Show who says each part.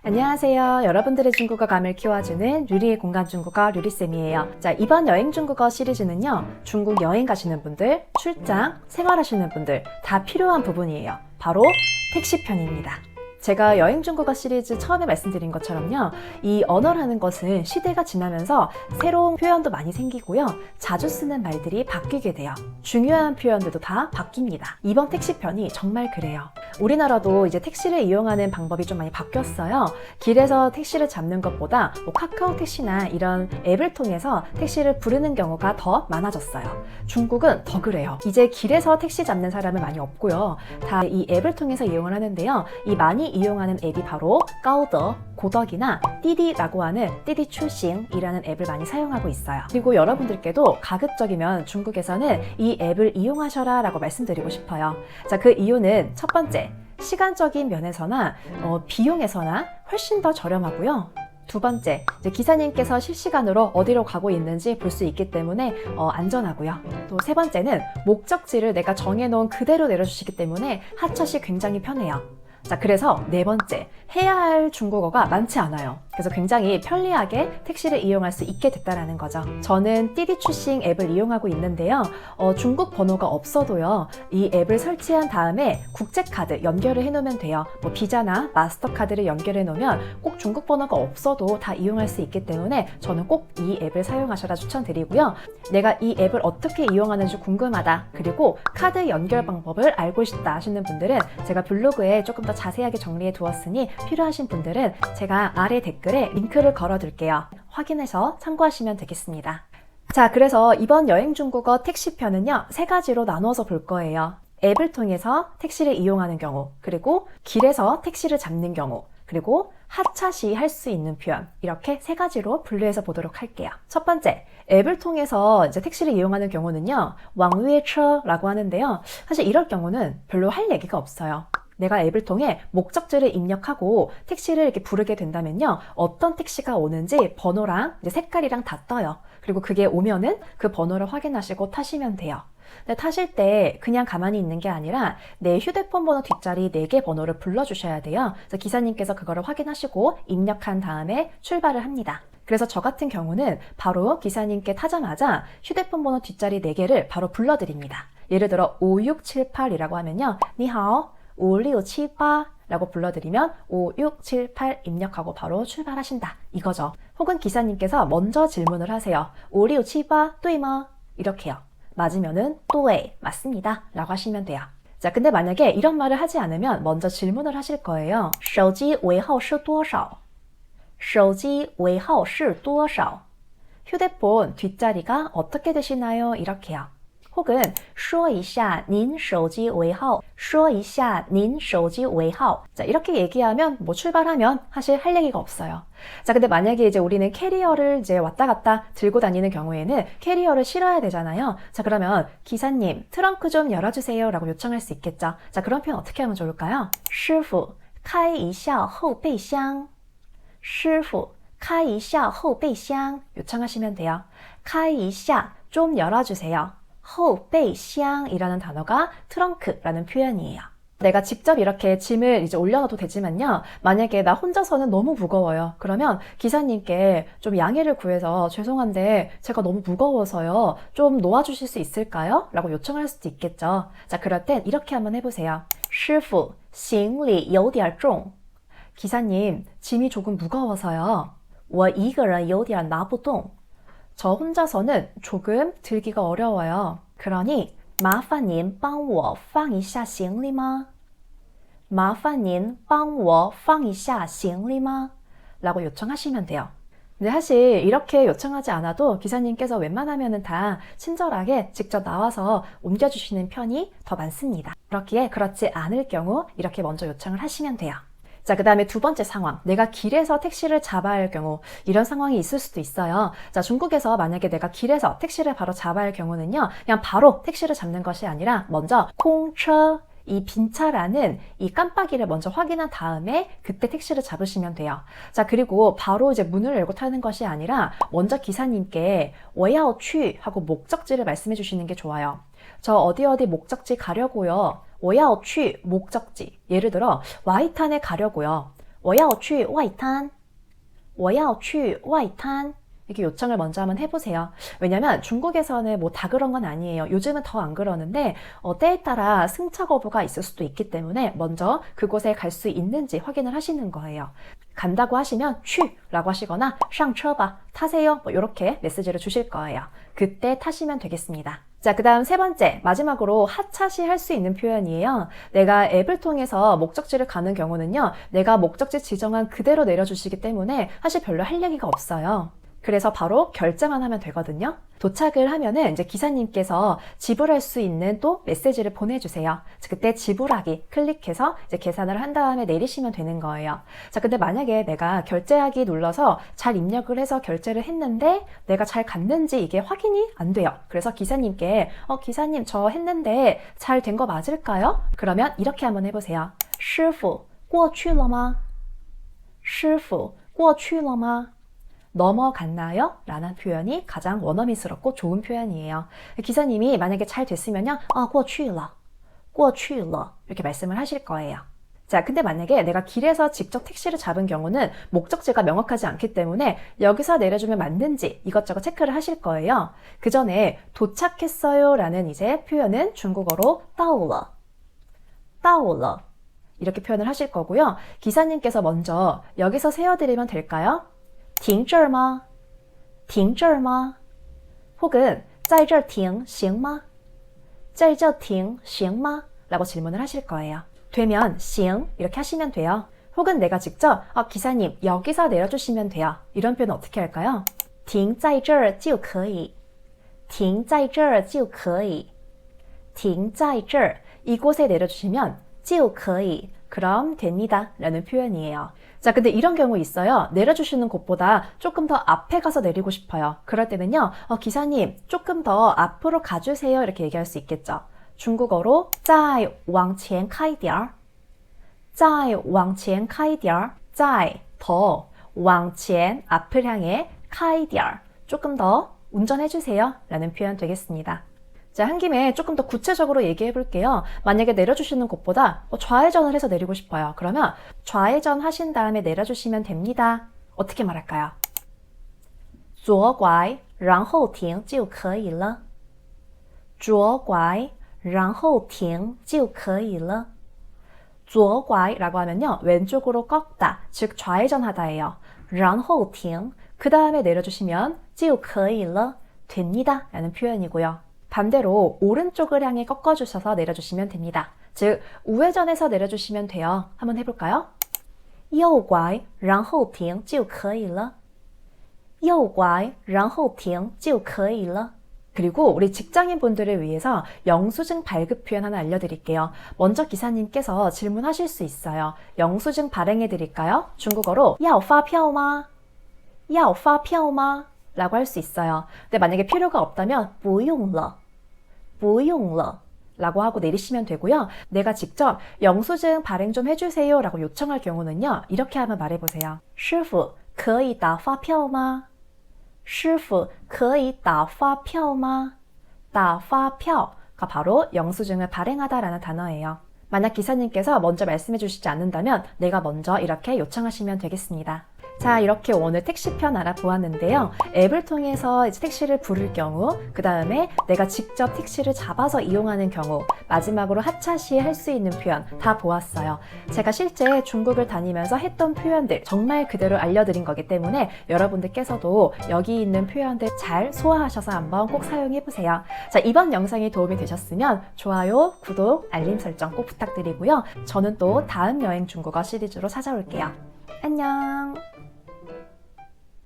Speaker 1: 안녕하세요. 여러분들의 중국어감을 키워주는 류리의 공간 중국어 류리쌤이에요. 자, 이번 여행 중국어 시리즈는요, 중국 여행 가시는 분들, 출장, 생활하시는 분들 다 필요한 부분이에요. 바로 택시편입니다. 제가 여행 중국어 시리즈 처음에 말씀드린 것처럼요, 이 언어라는 것은 시대가 지나면서 새로운 표현도 많이 생기고요, 자주 쓰는 말들이 바뀌게 돼요. 중요한 표현들도 다 바뀝니다. 이번 택시편이 정말 그래요. 우리나라도 이제 택시를 이용하는 방법이 좀 많이 바뀌었어요. 길에서 택시를 잡는 것보다 카카오 택시나 이런 앱을 통해서 택시를 부르는 경우가 더 많아졌어요. 중국은 더 그래요. 이제 길에서 택시 잡는 사람은 많이 없고요. 다 이 앱을 통해서 이용을 하는데요. 이 많이 이용하는 앱이 바로 까오더, 고덕이나 띠디라고 하는 띠디 출싱이라는 앱을 많이 사용하고 있어요. 그리고 여러분들께도 가급적이면 중국에서는 이 앱을 이용하셔라 라고 말씀드리고 싶어요. 자, 그 이유는 첫 번째, 시간적인 면에서나 비용에서나 훨씬 더 저렴하고요. 두 번째, 이제 기사님께서 실시간으로 어디로 가고 있는지 볼 수 있기 때문에 안전하고요. 또 세 번째는 목적지를 내가 정해놓은 그대로 내려주시기 때문에 하차시 굉장히 편해요. 자, 그래서 네 번째, 해야 할 중국어가 많지 않아요. 그래서 굉장히 편리하게 택시를 이용할 수 있게 됐다는 거죠. 저는 띠디 출싱 앱을 이용하고 있는데요. 중국 번호가 없어도요, 이 앱을 설치한 다음에 국제카드 연결을 해놓으면 돼요. 비자나 마스터카드를 연결해 놓으면 꼭 중국 번호가 없어도 다 이용할 수 있기 때문에 저는 꼭 이 앱을 사용하셔라 추천드리고요. 내가 이 앱을 어떻게 이용하는지 궁금하다, 그리고 카드 연결 방법을 알고 싶다 하시는 분들은 제가 블로그에 조금 더 자세하게 정리해 두었으니 필요하신 분들은 제가 아래 댓글에 링크를 걸어 둘게요. 확인해서 참고하시면 되겠습니다. 자, 그래서 이번 여행 중국어 택시편은요, 세 가지로 나눠서 볼 거예요. 앱을 통해서 택시를 이용하는 경우, 그리고 길에서 택시를 잡는 경우, 그리고 하차 시 할 수 있는 표현, 이렇게 세 가지로 분류해서 보도록 할게요. 첫 번째, 앱을 통해서 이제 택시를 이용하는 경우는요, 왕유에처라고 하는데요. 사실 이럴 경우는 별로 할 얘기가 없어요. 내가 앱을 통해 목적지를 입력하고 택시를 이렇게 부르게 된다면요, 어떤 택시가 오는지 번호랑 이제 색깔이랑 다 떠요. 그리고 그게 오면은 그 번호를 확인하시고 타시면 돼요. 근데 타실 때 그냥 가만히 있는 게 아니라 내 휴대폰 번호 뒷자리 4개 번호를 불러주셔야 돼요. 그래서 기사님께서 그거를 확인하시고 입력한 다음에 출발을 합니다. 그래서 저 같은 경우는 바로 기사님께 타자마자 휴대폰 번호 뒷자리 4개를 바로 불러드립니다. 예를 들어 5678이라고 하면요, 니하오 5678 라고 불러드리면 5678 입력하고 바로 출발하신다, 이거죠. 혹은 기사님께서 먼저 질문을 하세요. 5678 对吗? 이렇게요. 맞으면은 对, 맞습니다 라고 하시면 돼요. 자, 근데 만약에 이런 말을 하지 않으면 먼저 질문을 하실 거예요. 手机尾号是多少?手机尾号是多少? 휴대폰 뒷자리가 어떻게 되시나요? 이렇게요. 혹은 说一下您手机尾号说一下您手机尾号 자, 이렇게 얘기하면 출발하면 사실 할 얘기가 없어요. 자, 근데 만약에 이제 우리는 캐리어를 이제 왔다 갔다 들고 다니는 경우에는 캐리어를 실어야 되잖아요. 자, 그러면 기사님 트렁크 좀 열어주세요 라고 요청할 수 있겠죠. 자, 그런 표현 어떻게 하면 좋을까요? 师傅开一下后备箱师傅开一下后备箱 요청하시면 돼요. 开一下 좀 열어주세요. 后备箱이라는 단어가 트렁크라는 표현이에요. 내가 직접 이렇게 짐을 이제 올려놔도 되지만요, 만약에 나 혼자서는 너무 무거워요. 그러면 기사님께 좀 양해를 구해서 죄송한데 제가 너무 무거워서요, 좀 놓아주실 수 있을까요? 라고 요청할 수도 있겠죠. 자, 그럴 땐 이렇게 한번 해보세요. 师傅行李有点重 기사님, 짐이 조금 무거워서요. 我一个人有点拿不动 저 혼자서는 조금 들기가 어려워요. 그러니 麻烦您帮我放一下行李吗?麻烦您帮我放一下行李吗? 라고 요청하시면 돼요. 근데 사실 이렇게 요청하지 않아도 기사님께서 웬만하면 다 친절하게 직접 나와서 옮겨주시는 편이 더 많습니다. 그렇기에 그렇지 않을 경우 이렇게 먼저 요청을 하시면 돼요. 자, 그 다음에 두 번째 상황, 내가 길에서 택시를 잡아야 할 경우, 이런 상황이 있을 수도 있어요. 자, 중국에서 만약에 내가 길에서 택시를 바로 잡아야 할 경우는요, 그냥 바로 택시를 잡는 것이 아니라 먼저 콩처, 이 빈차라는 이 깜빡이를 먼저 확인한 다음에 그때 택시를 잡으시면 돼요. 자, 그리고 바로 이제 문을 열고 타는 것이 아니라 먼저 기사님께 我要去 하고 목적지를 말씀해 주시는 게 좋아요. 저 어디 목적지 가려고요. 我要去 목적지. 예를 들어 와이탄에 가려고요. 我要去外滩我要去外滩이렇게 요청을 먼저 한번 해보세요. 왜냐면 중국에서는 뭐 다 그런 건 아니에요. 요즘은 더 안 그러는데 때에 따라 승차 거부가 있을 수도 있기 때문에 먼저 그곳에 갈 수 있는지 확인을 하시는 거예요. 간다고 하시면 去라고 하시거나 上车吧 타세요 뭐 이렇게 메시지를 주실 거예요. 그때 타시면 되겠습니다. 자, 그 다음 세 번째, 마지막으로 하차시 할 수 있는 표현이에요. 내가 앱을 통해서 목적지를 가는 경우는요, 내가 목적지 지정한 그대로 내려주시기 때문에 사실 별로 할 얘기가 없어요. 그래서 바로 결제만 하면 되거든요. 도착을 하면은 이제 기사님께서 지불할 수 있는 또 메시지를 보내주세요. 그때 지불하기 클릭해서 이제 계산을 한 다음에 내리시면 되는 거예요. 자, 근데 만약에 내가 결제하기 눌러서 잘 입력을 해서 결제를 했는데 내가 잘 갔는지 이게 확인이 안 돼요. 그래서 기사님께 기사님 저 했는데 잘 된 거 맞을까요? 그러면 이렇게 한번 해보세요. 师傅过去了吗?师傅过去了吗? 넘어갔나요? 라는 표현이 가장 원어민스럽고 좋은 표현이에요. 기사님이 만약에 잘 됐으면요, 过去了, 过去了 이렇게 말씀을 하실 거예요. 자, 근데 만약에 내가 길에서 직접 택시를 잡은 경우는 목적지가 명확하지 않기 때문에 여기서 내려주면 맞는지 이것저것 체크를 하실 거예요. 그 전에 도착했어요 라는 이제 표현은 중국어로 到了, 到了 이렇게 표현을 하실 거고요. 기사님께서 먼저 여기서 세워드리면 될까요? 停这儿吗?停这儿吗? 혹은 在这儿停行吗?在这停行吗? 라고 질문을 하실 거예요. 되면 行 이렇게 하시면 돼요. 혹은 내가 직접 기사님 여기서 내려주시면 돼요. 이런 표현은 어떻게 할까요? 停在这儿就可以停在这儿就可以停在这儿 이곳에 내려주시면 就可以 그럼 됩니다 라는 표현이에요. 자, 근데 이런 경우 있어요. 내려주시는 곳보다 조금 더 앞에 가서 내리고 싶어요. 그럴 때는요, 기사님 조금 더 앞으로 가주세요 이렇게 얘기할 수 있겠죠. 중국어로 再往前开一点再往前开一点再더往前앞을 향해 开一点 조금 더 운전해주세요 라는 표현 되겠습니다. 자, 한 김에 조금 더 구체적으로 얘기해 볼게요. 만약에 내려주시는 곳보다 좌회전을 해서 내리고 싶어요. 그러면 좌회전 하신 다음에 내려주시면 됩니다. 어떻게 말할까요? 左拐然后停就可以了左拐然后停就可以了左拐라고 하면요, 왼쪽으로 꺾다, 즉 좌회전하다예요. 然后停, 그 다음에 내려주시면 就可以了, 됩니다 라는 표현이고요. 반대로 오른쪽을 향해 꺾어주셔서 내려주시면 됩니다. 즉 우회전해서 내려주시면 돼요. 한번 해볼까요? 右拐然后停就可以了右拐然后停就可以了 그리고 우리 직장인분들을 위해서 영수증 발급 표현 하나 알려드릴게요. 먼저 기사님께서 질문하실 수 있어요. 영수증 발행해드릴까요? 중국어로 要发票吗?要发票吗? 라고 할 수 있어요. 근데 만약에 필요가 없다면 不用了不用了 라고 하고 내리시면 되고요. 내가 직접 영수증 발행 좀 해주세요 라고 요청할 경우는요, 이렇게 한번 말해보세요. 师傅可以打发票吗?师傅可以打发票吗?打发票가 바로 영수증을 발행하다 라는 단어예요. 만약 기사님께서 먼저 말씀해 주시지 않는다면 내가 먼저 이렇게 요청하시면 되겠습니다. 자, 이렇게 오늘 택시편 알아보았는데요. 앱을 통해서 이제 택시를 부를 경우, 그 다음에 내가 직접 택시를 잡아서 이용하는 경우, 마지막으로 하차 시에 할 수 있는 표현 다 보았어요. 제가 실제 중국을 다니면서 했던 표현들 정말 그대로 알려드린 거기 때문에 여러분들께서도 여기 있는 표현들 잘 소화하셔서 한번 꼭 사용해보세요. 자, 이번 영상이 도움이 되셨으면 좋아요, 구독, 알림 설정 꼭 부탁드리고요. 저는 또 다음 여행 중국어 시리즈로 찾아올게요. 안녕!